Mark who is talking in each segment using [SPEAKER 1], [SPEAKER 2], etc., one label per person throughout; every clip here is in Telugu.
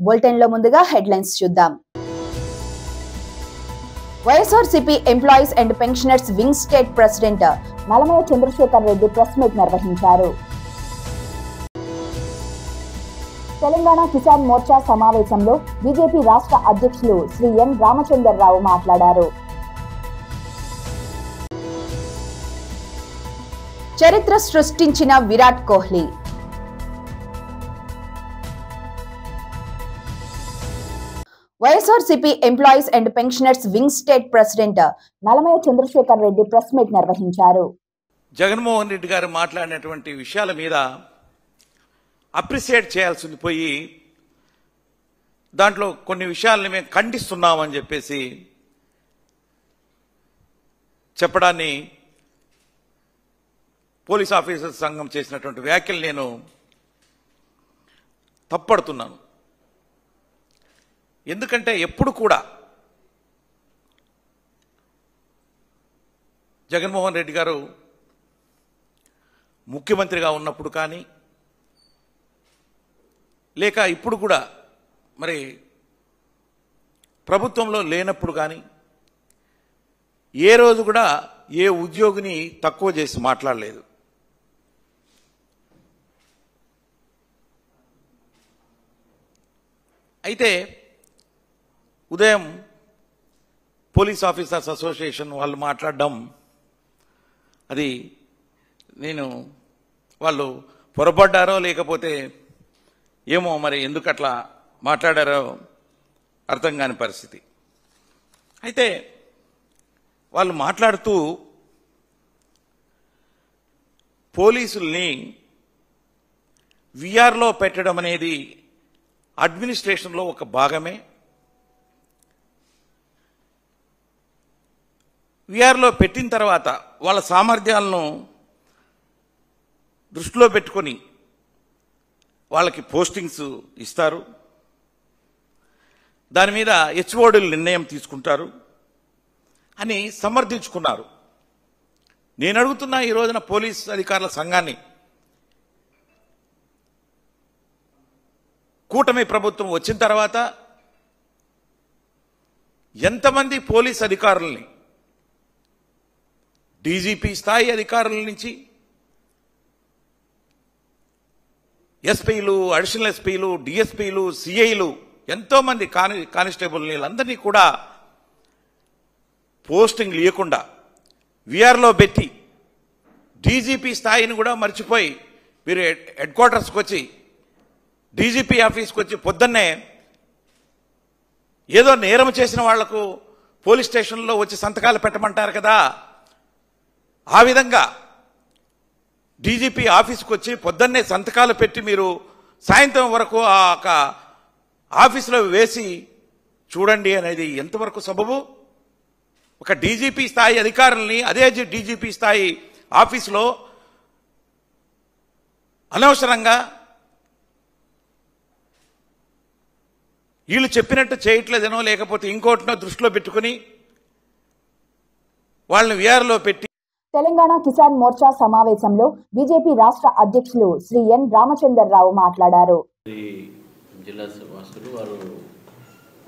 [SPEAKER 1] బులెటిన్లో ముందుగా హెడ్లైన్స్ చూద్దాం. YSRCP employees and pensioners wing state president Nallamayya Chandrasekhar Reddy press meet నిర్వహించారు. తెలంగాణ కిసాన్ మోర్చా సమావేశంలో బీజేపీ రాష్ట్ర అధ్యక్షులు శ్రీ ఎన్ రామచంద్రరావు మాట్లాడారు. చరిత్ర సృష్టించిన Virat Kohli. YSRCP employees and pensioners wing state president Nallamayya Chandrasekhar Reddy press meet నిర్వహించారు.
[SPEAKER 2] జగన్మోహన్ రెడ్డి గారు మాట్లాడినటువంటి విషయాల మీద అప్రిషియేట్ చేయాల్సింది పోయి దాంట్లో కొన్ని విషయాలని మేము ఖండిస్తున్నామని చెప్పేసి చెప్పడాన్ని పోలీస్ ఆఫీసర్ సంఘం చేసినటువంటి వ్యాఖ్యలు నేను తప్పడుతున్నాను. ఎందుకంటే ఎప్పుడు కూడా జగన్మోహన్ రెడ్డి గారు ముఖ్యమంత్రిగా ఉన్నప్పుడు కానీ లేక ఇప్పుడు కూడా మరి ప్రభుత్వంలో లేనప్పుడు కానీ ఏ రోజు కూడా ఏ ఉద్యోగిని తక్కువ చేసి మాట్లాడలేదు. అయితే ఉదయం పోలీస్ ఆఫీసర్స్ అసోసియేషన్ వాళ్ళు మాట్లాడడం అది వాళ్ళు పొరపడ్డారో లేకపోతే ఏమో మరి ఎందుకు అట్లా మాట్లాడారో అర్థం కాని పరిస్థితి. అయితే వాళ్ళు మాట్లాడుతూ పోలీసుల్ని విఆర్లో పెట్టడం అనేది అడ్మినిస్ట్రేషన్లో ఒక భాగమే. విఆర్లో పెట్టిన తర్వాత వాళ్ళ సామర్థ్యాలను దృష్టిలో పెట్టుకొని వాళ్ళకి పోస్టింగ్స్ ఇస్తారు. దాని మీద హెచ్ఓడీలు నిర్ణయం తీసుకుంటారు అని సమర్థించుకున్నారు. నేను అడుగుతున్నా ఈ రోజున పోలీస్ అధికారుల సంఘాన్ని, కూటమి ప్రభుత్వం వచ్చిన తర్వాత ఎంతమంది పోలీస్ అధికారుల్ని డీజీపీ స్థాయి అధికారుల నుంచి ఎస్పీలు, అడిషనల్ ఎస్పీలు, డిఎస్పీలు, సిఐలు, ఎంతోమంది కానిస్టేబుల్ వీళ్ళందరినీ కూడా పోస్టింగ్ లేకుండా విఆర్లో పెట్టి డీజీపీ స్థాయిని కూడా మర్చిపోయి మీరు హెడ్ క్వార్టర్స్కి వచ్చి డీజీపీ ఆఫీస్కి వచ్చి పొద్దున్నే ఏదో నేరం చేసిన వాళ్లకు పోలీస్ స్టేషన్లో వచ్చి సంతకాలు పెట్టమంటారు కదా, ఆ విధంగా డీజీపీ ఆఫీస్కి వచ్చి పొద్దున్నే సంతకాలు పెట్టి మీరు సాయంత్రం వరకు ఆ ఆఫీసులో వేసి చూడండి అనేది ఎంతవరకు సబబు? ఒక డీజీపీ స్థాయి అధికారుల్ని అదే డీజీపీ స్థాయి ఆఫీసులో అనవసరంగా వీళ్ళు చెప్పినట్టు చేయట్లేదనో లేకపోతే ఇంకోటినో దృష్టిలో పెట్టుకుని వాళ్ళని విఆర్లో పెట్టి.
[SPEAKER 1] తెలంగాణ కిసాన్ మోర్చా సమావేశంలో బీజేపీ రాష్ట్ర అధ్యక్షులు శ్రీ ఎన్ రామచంద్రరావు మాట్లాడారు.
[SPEAKER 3] జిల్లా వాసులు వారు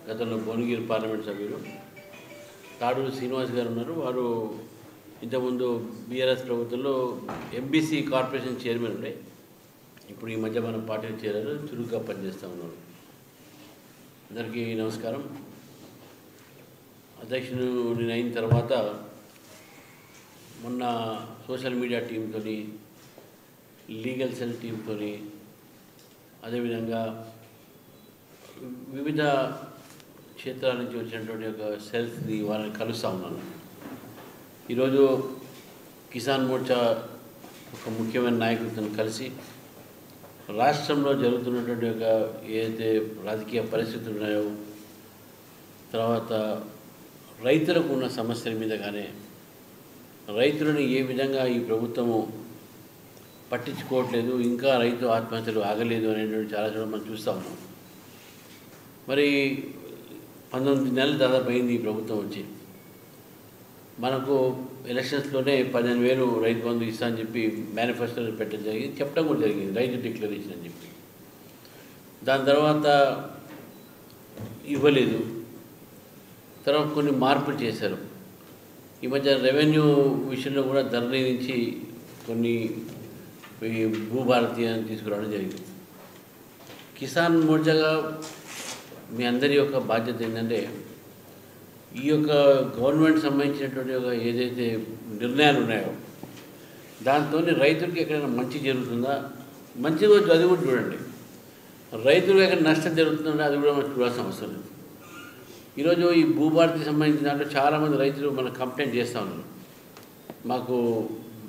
[SPEAKER 3] గతంలో భువనగిరి పార్లమెంట్ సభ్యులు తాడూరు శ్రీనివాస్ గారు ఉన్నారు. వారు ఇంతకుముందు బీఆర్ఎస్ ప్రభుత్వంలో ఎంబీసీ కార్పొరేషన్ చైర్మన్ ఉండే, ఇప్పుడు ఈ మధ్య మన పార్టీలో చేరారు, చురుగ్గా పనిచేస్తూ ఉన్నారు. అందరికీ నమస్కారం. అధ్యక్షుడు నేను అయిన తర్వాత మొన్న సోషల్ మీడియా టీంతో, లీగల్ సెల్ టీంతో, అదేవిధంగా వివిధ క్షేత్రాల నుంచి వచ్చినటువంటి ఒక సెల్స్ని వాళ్ళని కలుస్తూ ఉన్నాను. ఈరోజు కిసాన్ మోర్చా ఒక ముఖ్యమైన నాయకులతో కలిసి రాష్ట్రంలో జరుగుతున్నటువంటి ఒక ఏదైతే రాజకీయ పరిస్థితులు ఉన్నాయో, తర్వాత రైతులకు ఉన్న సమస్యల మీద కానీ రైతులను ఏ విధంగా ఈ ప్రభుత్వము పట్టించుకోవట్లేదు, ఇంకా రైతు ఆత్మహత్యలు ఆగలేదు అనేటువంటి చాలా చోట్ల మనం చూస్తూ ఉన్నాం. మరి 19 నెలలు దాదాపు అయింది ఈ ప్రభుత్వం వచ్చి. మనకు ఎలక్షన్స్లోనే 15,000 రైతు బంధు ఇస్తా అని చెప్పి మేనిఫెస్టోలో పెట్టడం జరిగింది, చెప్పడం కూడా జరిగింది, రైతు డిక్లరేషన్ అని చెప్పి. దాని తర్వాత ఇవ్వలేదు. తర్వాత కొన్ని మార్పులు చేశారు. ఈ మధ్య రెవెన్యూ విషయంలో కూడా ధరణి నుంచి కొన్ని భూభారతి అని తీసుకురావడం జరిగింది. కిసాన్ మోర్చాగా మీ అందరి యొక్క బాధ్యత ఏంటంటే ఈ యొక్క గవర్నమెంట్ సంబంధించినటువంటి ఒక ఏదైతే నిర్ణయాలు ఉన్నాయో దాంతో రైతులకి ఎక్కడైనా మంచి జరుగుతుందా, మంచి రోజు అది కూడా చూడండి. రైతులకు ఎక్కడ నష్టం జరుగుతుందంటే అది కూడా మనకు చూడాల్సిన అవసరం లేదు. ఈరోజు ఈ భూభారతికి సంబంధించిన దాంట్లో చాలామంది రైతులు మనకు కంప్లైంట్ చేస్తూ ఉన్నారు, మాకు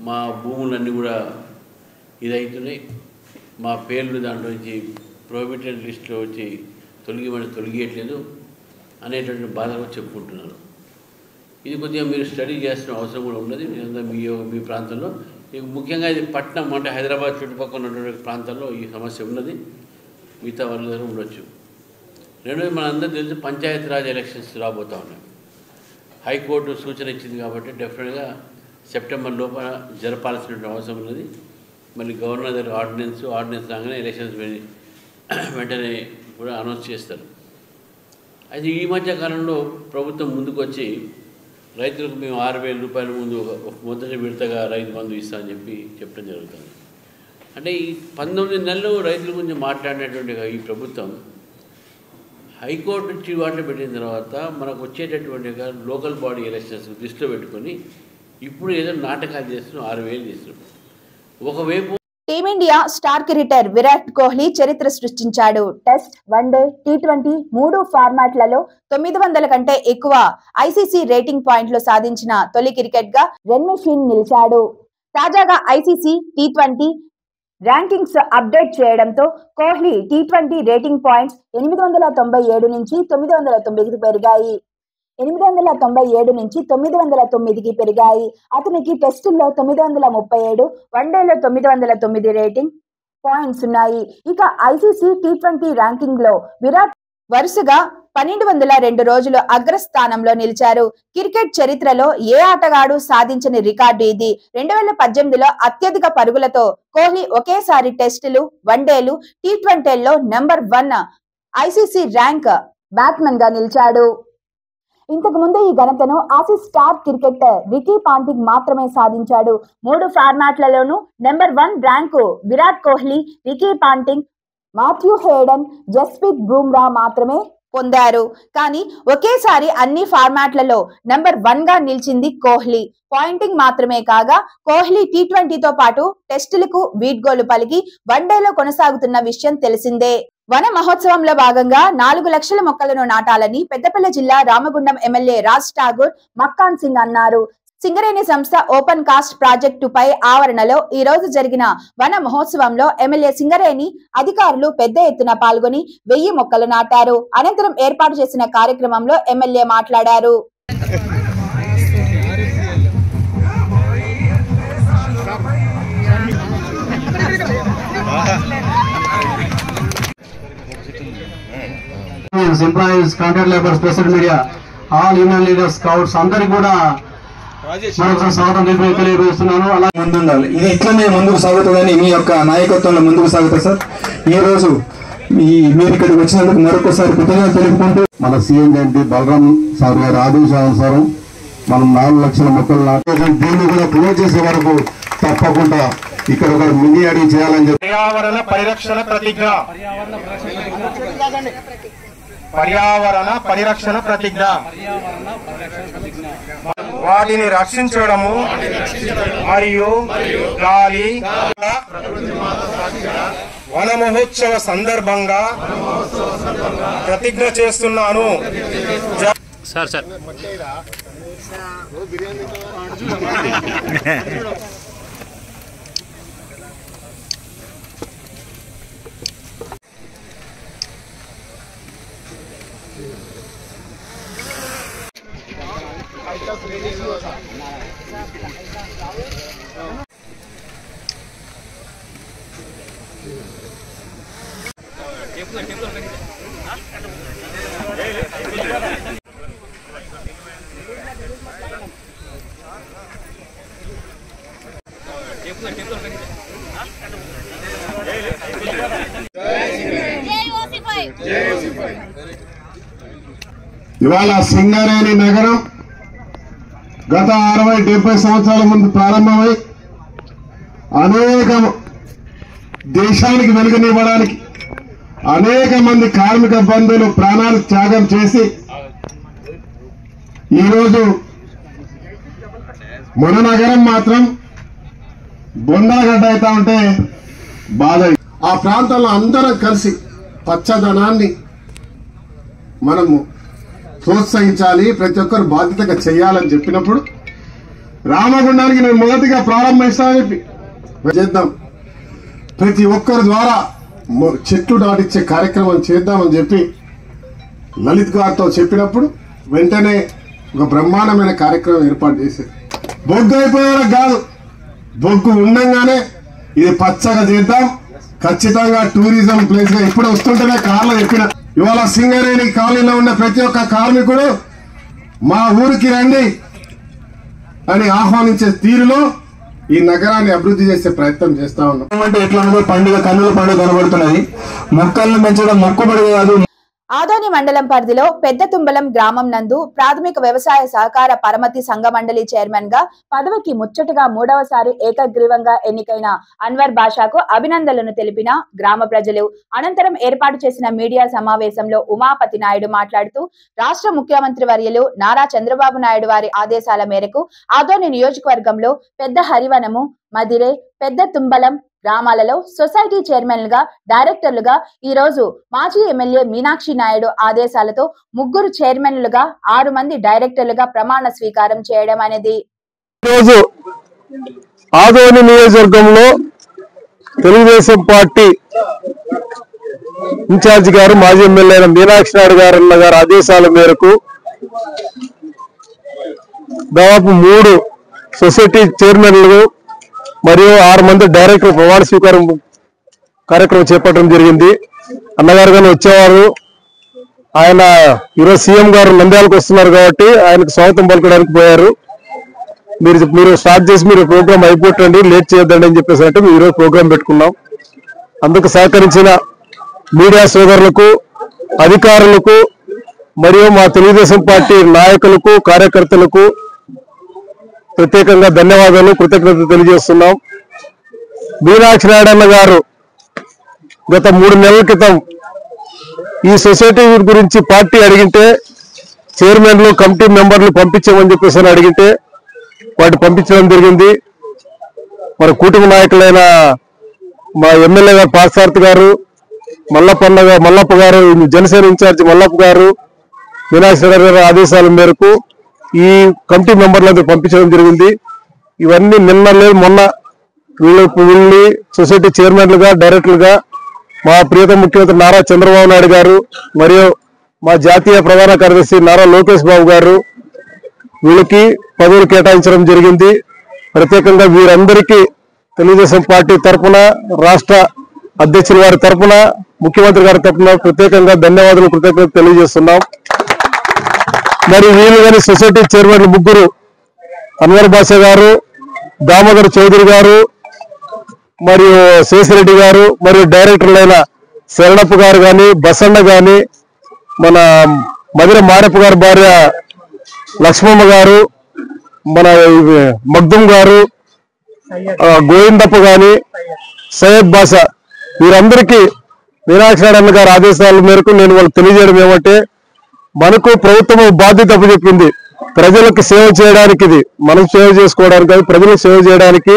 [SPEAKER 3] మా భూములన్నీ కూడా ఇదవుతున్నాయి, మా పేర్లు దాంట్లో నుంచి ప్రొహిబిటెడ్ లిస్ట్లో వచ్చి తొలగియట్లేదు అనేటువంటి బాధలు చెప్పుకుంటున్నారు. ఇది కొద్దిగా మీరు స్టడీ చేస్తున్న అవసరం కూడా ఉన్నది మీ ప్రాంతంలో. ముఖ్యంగా ఇది పట్టణం అంటే హైదరాబాద్ చుట్టుపక్కల ఉన్నటువంటి ప్రాంతాల్లో ఈ సమస్య ఉన్నది, మిగతా వాళ్ళ దగ్గర ఉండొచ్చు. రెండోది మనందరూ తెలిసి పంచాయతీరాజ్ ఎలక్షన్స్ రాబోతూ ఉన్నాయి. హైకోర్టు సూచన ఇచ్చింది కాబట్టి డెఫినెట్గా సెప్టెంబర్ లోపల జరపాల్సినటువంటి అవసరం ఉన్నది. మళ్ళీ గవర్నర్ దగ్గర ఆర్డినెన్స్ రాగానే ఎలక్షన్స్ వెంటనే కూడా అనౌన్స్ చేస్తారు. అయితే ఈ మధ్య కాలంలో ప్రభుత్వం ముందుకు వచ్చి రైతులకు మేము 6,000 రూపాయల ముందు మొదటి విడతగా రైతు బంధు ఇస్తామని చెప్పడం జరుగుతుంది. అంటే ఈ 19 నెలలు రైతుల గురించి మాట్లాడినటువంటి ఈ ప్రభుత్వం హైకోర్టు నుంచి వాటిలో పెట్టిన తర్వాత మనకు వచ్చేటటువంటి లోకల్ బాడీ ఎలక్షన్స్ దృష్టిలో పెట్టుకొని ఇప్పుడు ఏదో నాటకాలు చేస్తున్నాం, 6,000 చేస్తున్నాం. ఒకవైపు
[SPEAKER 1] team India star cricketer Virat Kohli చరిత్ర సృష్టించాడు. టెస్ట్, వన్డే, టీ20 3 ఫార్మాట్లలో 900 కంటే ఎక్కువ ఐసీసీ రేటింగ్ పాయింట్లు సాధించిన తొలి క్రికెట్ గా రెన్ మెషిన్ నిలిచాడు. తాజాగా ఐసీసీ టీ20 ర్యాంకింగ్స్ అప్డేట్ చేయడంతో కోహ్లీ టీ20 రేటింగ్ పాయింట్స్ 897 నుంచి 909కి పెరిగాయి. 897 నుంచి 909కి పెరిగాయి. అతనికి టెస్టుల్లో 937, వన్డేలో 909 రేటింగ్ పాయింట్స్ ఉన్నాయి. ఇక ఐసీసీ టీ20 ర్యాంకింగ్ లో విరాట్ వరుసగా 1202 రోజులు అగ్రస్థానంలో నిలిచారు. క్రికెట్ చరిత్రలో ఏ ఆటగాడు సాధించని రికార్డు ఇది. 2018లో అత్యధిక పరుగులతో కోహ్లీ ఒకేసారి టెస్టులు, వన్డేలు, టీ20ల్లో నెంబర్ 1 ఐసీసీ ర్యాంక్ బ్యాట్స్మెన్ గా నిలిచాడు. ఇంతకు ముందు ఈ ఘనతను Aussies star cricketer Ricky Ponting మాత్రమే సాధించాడు. 3 ఫార్మాట్లలోనూ number 1 rank Virat Kohli, Ricky Ponting, Matthew Hayden, Jasprit Bumrah మాత్రమే పొందారు. కానీ ఒకేసారి అన్ని ఫార్మాట్లలో నెంబర్ 1 గా నిలిచింది కోహ్లీ. పాయింటింగ్ మాత్రమే కాగా కోహ్లీ టీ20తో పాటు టెస్టులకు వీడ్కోలు పలికి వన్డేలో కొనసాగుతున్న విషయం తెలిసిందే. వన మహోత్సవంలో భాగంగా 4 లక్షల మొక్కలను నాటాలని పెద్దపల్లి జిల్లా రామగుండం ఎమ్మెల్యే రాజ్ ఠాగూర్ మక్కాన్ సింగ్ అన్నారు. సింగరేణి సంస్థ ఓపెన్ కాస్ట్ ప్రాజెక్టుపై ఆవరణలో ఈ రోజు జరిగిన వన మహోత్సవంలో ఎమ్మెల్యే సింగరేణి అధికారులు పెద్ద ఎత్తున పాల్గొని 1000 మొక్కలు నాటారు. అనంతరం ఏర్పాటు చేసిన కార్యక్రమంలో ఎమ్మెల్యే మాట్లాడారు.
[SPEAKER 4] Employees, contract labours, president media, all union leaders, scouts అందరికీ కూడా మరొకసారి స్వాగతం తెలియజేస్తున్నాను. అలా
[SPEAKER 5] ముందుండాలి. ఇది ఇట్లనే ముందుకు సాగుతుందని మీ యొక్క నాయకత్వంలో ముందుకు సాగుతుంది సార్. ఈ రోజు మీరు ఇక్కడికి వచ్చినందుకు మరొకసారి కృతజ్ఞతలు తెలుపుకుంటూ మన సీఎం గారి బలరాం సార్ గారి ఆదేశానుసారం మనం 4 లక్షల మొక్కలు నాటి దీన్ని కూడా క్లోజ్ చేసే వరకు తప్పకుండా ఇక్కడ ఒక మినీ అడిగి చేయాలని చెప్పి
[SPEAKER 6] పర్యావరణ పరిరక్షణ ప్రతిజ్ఞ వాటిని రక్షించడము మరియు గాలి వన మహోత్సవ సందర్భంగా ప్రతిజ్ఞ చేస్తున్నాను.
[SPEAKER 7] సార్
[SPEAKER 8] ఇవాళ సింగరేణి నగరం గత 60-70 సంవత్సరాల ముందు ప్రారంభమై అనేక దేశానికి వెలుగునివ్వడానికి అనేక మంది కార్మిక బంధువులు ప్రాణాలు త్యాగం చేసి ఈరోజు మన నగరం మాత్రం బొందలగడ్డ అవుతా ఉంటే బాధ. ఆ ప్రాంతంలో అందరం కలిసి పచ్చదనాన్ని మనము ప్రోత్సహించాలి, ప్రతి ఒక్కరు బాధ్యతగా చేయాలని చెప్పినప్పుడు రామగుండానికి నేను మొదటిగా ప్రారంభిస్తానని చెప్పి చేద్దాం, ప్రతి ఒక్కరి ద్వారా చెట్లు నాటించే కార్యక్రమం చేద్దామని చెప్పి లలిత్ గారితో చెప్పినప్పుడు వెంటనే ఒక బ్రహ్మాండమైన కార్యక్రమం ఏర్పాటు చేశారు. బొగ్గు అయిపోయేలా కాదు, బొగ్గు ఉండంగానే ఇది పచ్చగా చేద్దాం, ఖచ్చితంగా టూరిజం ప్లేస్ గా ఇప్పుడు వస్తుంటేనే కార్లో చెప్పిన ఇవాళ సింగరేణి కాలనీలో ఉన్న ప్రతి ఒక్క కార్మికుడు మా ఊరికి రండి అని ఆహ్వానించే తీరులో ఈ నగరాన్ని అభివృద్ధి చేసే ప్రయత్నం చేస్తా ఉన్నాం.
[SPEAKER 5] అంటే ఎట్లా పండుగ కన్నుల పండుగ కనబడుతున్నది. మొక్కలను పెంచడం మొక్కుబడి కాదు.
[SPEAKER 1] ఆదోని మండలం పరిధిలో పెద్ద తుంబలం గ్రామం నందు ప్రాథమిక వ్యవసాయ సహకార పరమతి సంఘ మండలి చైర్మన్ గా పదవికి ముచ్చటగా 3వసారి ఏకగ్రీవంగా ఎన్నికైన అన్వర్ బాషాకు అభినందనలు తెలిపిన గ్రామ ప్రజలు. అనంతరం ఏర్పాటు చేసిన మీడియా సమావేశంలో ఉమాపతి నాయుడు మాట్లాడుతూ రాష్ట్ర ముఖ్యమంత్రి వర్యులు నారా చంద్రబాబు నాయుడు వారి ఆదేశాల మేరకు ఆదోని నియోజకవర్గంలో పెద్ద హరివనము, మదిరే, పెద్ద తుంబలం గ్రామాలలో సొసైటీ చైర్మన్లుగా, డైరెక్టర్లుగా ఈ రోజు మాజీ ఎమ్మెల్యే మీనాక్షి నాయుడు ఆదేశాలతో 3 చైర్మన్లుగా 6 మంది డైరెక్టర్లుగా ప్రమాణ స్వీకారం చేయడం అనేది.
[SPEAKER 9] ఈరోజు ఆదోని నియోజకవర్గంలో తెలుగుదేశం పార్టీ ఇన్ఛార్జి గారు మాజీ ఎమ్మెల్యే మీనాక్షి నాయుడు గారి ఆదేశాల మేరకు దాదాపు 3 సొసైటీ చైర్మన్లు మరియు 6 మంది డైరెక్టర్ ప్రమాణ స్వీకారం కార్యక్రమం చేపట్టడం జరిగింది. అన్నగారు కానీ వచ్చేవారు. ఆయన ఈరోజు సీఎం గారు నంద్యాలకు వస్తున్నారు కాబట్టి ఆయనకు స్వాగతం పలకడానికి పోయారు. మీరు స్టార్ట్ చేసి మీరు ప్రోగ్రామ్ అయిపోతండి, లేట్ చేయొద్దండి అని చెప్పేసి అంటే మేము ఈరోజు ప్రోగ్రాం పెట్టుకున్నాం. అందుకు సహకరించిన మీడియా సోదరులకు, అధికారులకు మరియు మా తెలుగుదేశం పార్టీ నాయకులకు, కార్యకర్తలకు ప్రత్యేకంగా ధన్యవాదాలు, కృతజ్ఞతలు తెలియజేస్తున్నాం. మీనాక్షి నాయుడు గారు గత 3 నెలల క్రితం ఈ సొసైటీ గురించి పార్టీ అడిగింటే చైర్మన్లు, కమిటీ మెంబర్లు పంపించామని చెప్పేసి అడిగితే వాటి పంపించడం జరిగింది. మన కూటమి నాయకులైన మా ఎమ్మెల్యే గారు పార్థసారథి గారు, మల్లప్ప గారు, జనసేన ఇన్ఛార్జి మల్లప్ప గారు, మీనాక్షి నాయుడు గారి ఆదేశాల మేరకు ఈ కమిటీ మెంబర్లందరూ పంపించడం జరిగింది. ఇవన్నీ నిన్న లేదు మొన్న వీళ్ళు సొసైటీ చైర్మన్లుగా, డైరెక్టర్లుగా మా ప్రియతమ ముఖ్యమంత్రి నారా చంద్రబాబు నాయుడు గారు మరియు మా జాతీయ ప్రధాన కార్యదర్శి నారా లోకేష్ బాబు గారు వీళ్ళకి పదవులు కేటాయించడం జరిగింది. ప్రత్యేకంగా వీరందరికీ తెలుగుదేశం పార్టీ తరఫున, రాష్ట్ర అధ్యక్షుల వారి తరఫున, ముఖ్యమంత్రి గారి తరఫున ప్రత్యేకంగా ధన్యవాదాలు, కృతజ్ఞతలు తెలియజేస్తున్నాం. మరి వీళ్ళు కానీ సొసైటీ చైర్మన్లు 3 అన్వర్ బాషా గారు, దామోదర్ చౌదరి గారు మరియు శేషిరెడ్డి గారు మరియు డైరెక్టర్లైన శరణప్ప గారు కానీ, బసన్న గాని, మన మదిర మారప్ప గారి భార్య లక్ష్మమ్మ గారు, మన మగ్దుమ్ గారు, గోవిందప్ప గాని, సయ్యద్ బాషా వీరందరికీ మీనాక్షి నాయుడు గారి ఆదేశాల మేరకు నేను వాళ్ళకి తెలియజేయడం ఏమంటే మనకు ప్రభుత్వం బాధ్యత చెప్పింది ప్రజలకు సేవ చేయడానికి. ఇది మనం సేవ చేసుకోవడానికి కాదు, ప్రజలకు సేవ చేయడానికి.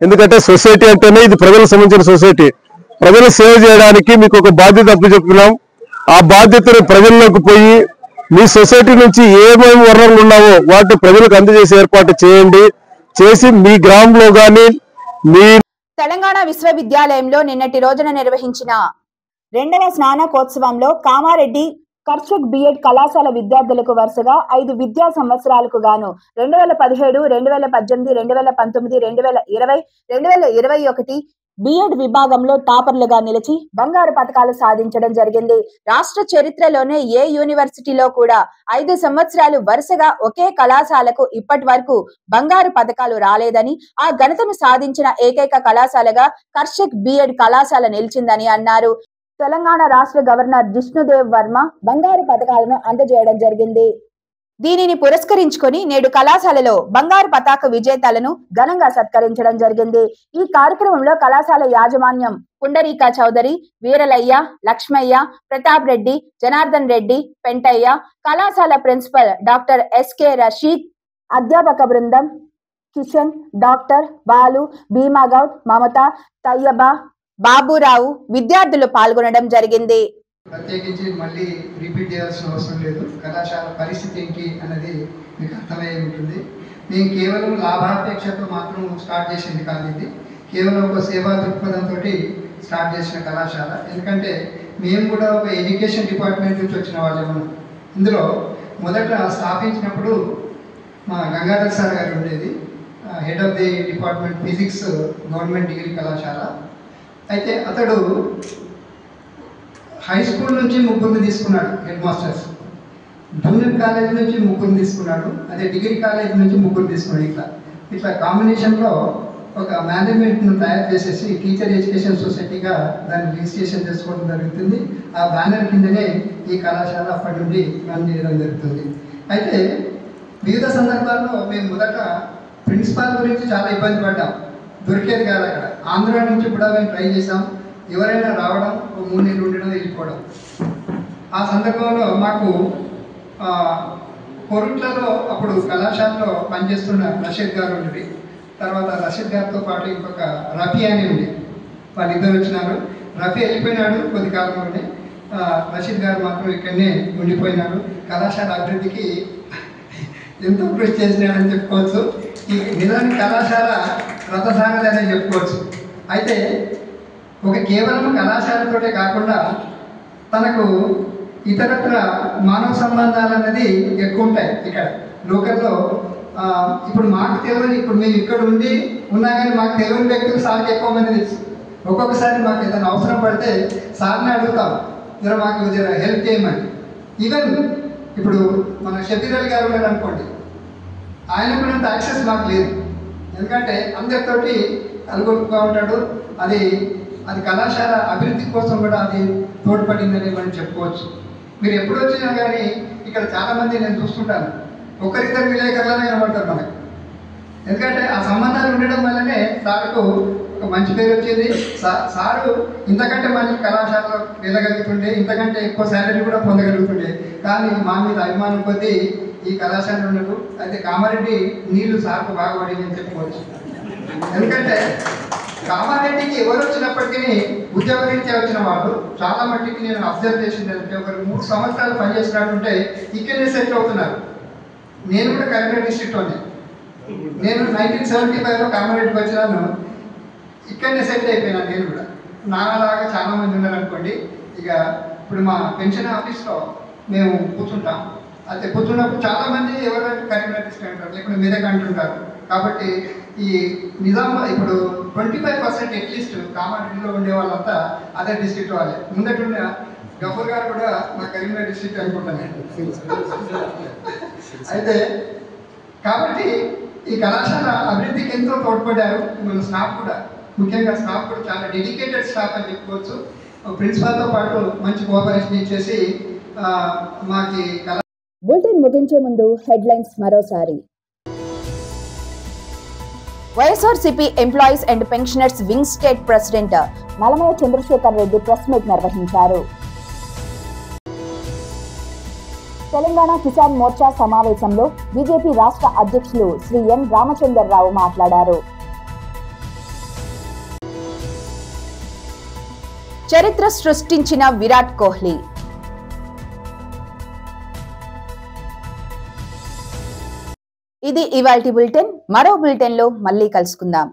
[SPEAKER 9] ఎందుకంటే సొసైటీ అంటేనే ఇది ప్రజలకు సంబంధించిన సొసైటీ. ప్రజలకు సేవ చేయడానికి మీకు ఒక బాధ్యత చెప్తున్నాం. ఆ బాధ్యతను ప్రజల్లోకి పోయి మీ సొసైటీ నుంచి ఏమేమి వనరులు ఉన్నావో వాటిని ప్రజలకు అందజేసే ఏర్పాటు చేయండి. చేసి మీ గ్రామంలో కానీ మీ
[SPEAKER 1] తెలంగాణ విశ్వవిద్యాలయంలో నిన్నటి రోజున నిర్వహించిన 2వ స్నాతకోత్సవంలో కామారెడ్డి కర్షక్ బిఎడ్ కళాశాల విద్యార్థులకు వరుసగా 5 విద్యా సంవత్సరాలకు గాను 2017, 2018, 2019, 2020, 2021 బిఎడ్ విభాగంలో టాపర్లుగా నిలిచి బంగారు పతకాలు సాధించడం జరిగింది. రాష్ట్ర చరిత్రలోనే ఏ యూనివర్సిటీలో కూడా 5 సంవత్సరాలు వరుసగా ఒకే కళాశాలకు ఇప్పటి వరకు బంగారు పతకాలు రాలేదని, ఆ ఘనతను సాధించిన ఏకైక కళాశాలగా కర్షక్ బిఎడ్ కళాశాల నిలిచిందని అన్నారు. తెలంగాణ రాష్ట్ర గవర్నర్ జిష్ణుదేవ్ వర్మ బంగారు పథకాలను అందజేయడం జరిగింది. దీనిని పురస్కరించుకొని నేడు కళాశాలలో బంగారు పతాక విజేతలను ఘనంగా సత్కరించడం జరిగింది. ఈ కార్యక్రమంలో కళాశాల యాజమాన్యం పుండరీక చౌదరి, వీరలయ్య, లక్ష్మయ్య, ప్రతాప్ రెడ్డి, జనార్దన్ రెడ్డి, పెంటయ్య, కళాశాల ప్రిన్సిపల్ డాక్టర్ ఎస్కే రషీద్, అధ్యాపక బృందం కిషన్, డాక్టర్ బాలు, భీమాగౌడ్, మమత, తయ్యబ, బాబురావు, విద్యార్థులు పాల్గొనడం జరిగింది.
[SPEAKER 10] ప్రత్యేకించి మళ్ళీ రిపీట్ చేయాల్సిన అవసరం లేదు. కళాశాల పరిస్థితి ఏంటి అన్నది మీకు అర్థమయ్యే ఉంటుంది. మేము కేవలం లాభాపేక్షతో మాత్రం స్టార్ట్ చేసింది కాదు. ఇది కేవలం ఒక సేవా దృక్పథంతో స్టార్ట్ చేసిన కళాశాల. ఎందుకంటే మేము కూడా ఒక ఎడ్యుకేషన్ డిపార్ట్మెంట్ నుంచి వచ్చిన వాళ్ళము. ఇందులో మొదట స్థాపించినప్పుడు మా గంగాధర్ సార్ గారు ఉండేది, head of the department physics, government degree కళాశాల. అయితే అతడు హై స్కూల్ నుంచి ముగ్గురిని తీసుకున్నాడు హెడ్ మాస్టర్స్, జూనియర్ కాలేజ్ నుంచి ముగ్గురిని తీసుకున్నాడు, అదే డిగ్రీ కాలేజ్ నుంచి ముగ్గురు తీసుకున్నాడు. ఇట్లా కాంబినేషన్లో ఒక మేనేజ్మెంట్ను తయారు చేసేసి టీచర్ ఎడ్యుకేషన్ సొసైటీగా దాన్ని రిజిస్ట్రేషన్ చేసుకోవడం జరుగుతుంది. ఆ బ్యానర్ కిందనే ఈ కళాశాల అప్పటి నుండి రన్ చేయడం జరుగుతుంది. అయితే వివిధ సందర్భాల్లో మేము మొదట ప్రిన్సిపాల్ గురించి చాలా ఇబ్బంది పడ్డాం, దొరికేది కాదు అక్కడ. ఆంధ్ర నుంచి కూడా మేము ట్రై చేసాం, ఎవరైనా రావడం 3 నెలలు ఉండడం వెళ్ళిపోవడం. ఆ సందర్భంలో మాకు కొరుట్లలో అప్పుడు కళాశాలలో పనిచేస్తున్న రషీద్ గారు ఉండి, తర్వాత రషీద్ గారితో పాటు ఇంకొక రఫీ అని ఉంది, వాళ్ళిద్దరు వచ్చినారు. రఫీ వెళ్ళిపోయినాడు కొద్ది కాలంలోనే, రషీద్ గారు మాత్రం ఇక్కడనే ఉండిపోయినాడు. కళాశాల అభివృద్ధికి ఎంతో కృషి చేసినాడని చెప్పుకోవచ్చు. ఈ నిజానికి కళాశాల రథసాగదనే చెప్పుకోవచ్చు. అయితే ఒక కేవలం కళాశాలతోటే కాకుండా తనకు ఇతరత్ర మానవ సంబంధాలు అన్నది ఎక్కువ ఉంటాయి ఇక్కడ లోకల్లో. ఇప్పుడు మాకు తెలియని, ఇప్పుడు మేము ఇక్కడ ఉన్నా కానీ మాకు తెలియని వ్యక్తులు సార్కి ఎక్కువ మంది తెలుసు. ఒక్కొక్కసారి మాకు ఏదైనా అవసరం పడితే సార్ని అడుగుతాం, జర మాకు జర హెల్ప్ చేయమని. ఈవెన్ ఇప్పుడు మన షబీర్ అలీ గారు ఉన్నారు అనుకోండి, ఆయనకున్నంత యాక్సెస్ మాకు లేదు. ఎందుకంటే అందరితోటి కలుగొట్టుగా ఉంటాడు. అది కళాశాల అభివృద్ధి కోసం కూడా అది తోడ్పడిందని మనం చెప్పుకోవచ్చు. మీరు ఎప్పుడు వచ్చినా కానీ ఇక్కడ చాలామంది నేను చూస్తుంటాను, ఒకరిద్దరు విలేకరులనే కనబడతారు మనకు. ఎందుకంటే ఆ సంబంధాలు ఉండడం వల్లనే సార్కు ఒక మంచి పేరు వచ్చింది. సారు ఇంతకంటే మంచి కళాశాలలో వెళ్ళగలుగుతుండే, ఇంతకంటే ఎక్కువ శాలరీ కూడా పొందగలుగుతుండే. కానీ మా మీద అభిమానం కొద్దీ ఈ కళాశాల ఉండదు. అయితే కామారెడ్డి నీళ్లు సార్కు బాగా పడిందని చెప్పుకోవచ్చు. ఎందుకంటే కామారెడ్డికి ఎవరు వచ్చినప్పటికీ ఉద్యోగరీత్యా వచ్చిన వాళ్ళు చాలా మట్టికి నేను అబ్జర్వ్ చేసింది అంటే, ఒకరు 3 సంవత్సరాలు పనిచేసినట్టుంటే ఇక్కడనే సెటిల్ అవుతున్నారు. నేను కూడా కరీంనగర్ డిస్ట్రిక్ట్లోనే, నేను 1975లో కామారెడ్డికి వచ్చినాను, ఇక్కడనే సెటిల్ అయిపోయినాను. నేను కూడా నాలాగా చాలా మంది ఉన్నారు అనుకోండి. ఇక ఇప్పుడు మా పెన్షన్ ఆఫీస్లో మేము కూర్చుంటాం. అయితే కూర్చున్నప్పుడు చాలామంది ఎవరైనా కరీంనగర్ డిస్ట్రిక్ట్ అంటారు, లేకుంటే మెదక్ అంటుంటారు. కాబట్టి ఈ నిజాంలో ఇప్పుడు 25% అట్లీస్ట్ కామారెడ్డిలో ఉండే వాళ్ళంతా అదే డిస్ట్రిక్ట్ వాళ్ళే. ముందటుండే గఫూర్ గారు కూడా మా కరీంనగర్ డిస్ట్రిక్ట్ అనుకుంటాను. అయితే కాబట్టి ఈ కళాశాల అభివృద్ధికి ఎంతో తోడ్పడ్డారు. మన స్టాఫ్ కూడా, ముఖ్యంగా స్టాఫ్ కూడా చాలా డెడికేటెడ్ స్టాఫ్ అని చెప్పుకోవచ్చు. ప్రిన్సిపాల్తో పాటు మంచి కోఆపరేషన్ ఇచ్చేసి మాకి
[SPEAKER 1] బులెటిన్ ముగించే ముందు హెడ్లైన్స్ మరోసారి. YSRCP employees and pensioners wing state president Nalamayya Chandrasekhar Reddy press meet నిర్వహించారు. తెలంగాణ కిసాన్ మోర్చా సమావేశంలో బీజేపీ రాష్ట్ర అధ్యక్షులు శ్రీ ఎన్ రామచంద్రరావు మాట్లాడారు. చరిత్ర సృష్టించిన విరాట్ కోహ్లీ. ఇది ఇవాల్టి బులెటిన్. మరో బులెటిన్లో మళ్ళీ కలుసుకుందాం.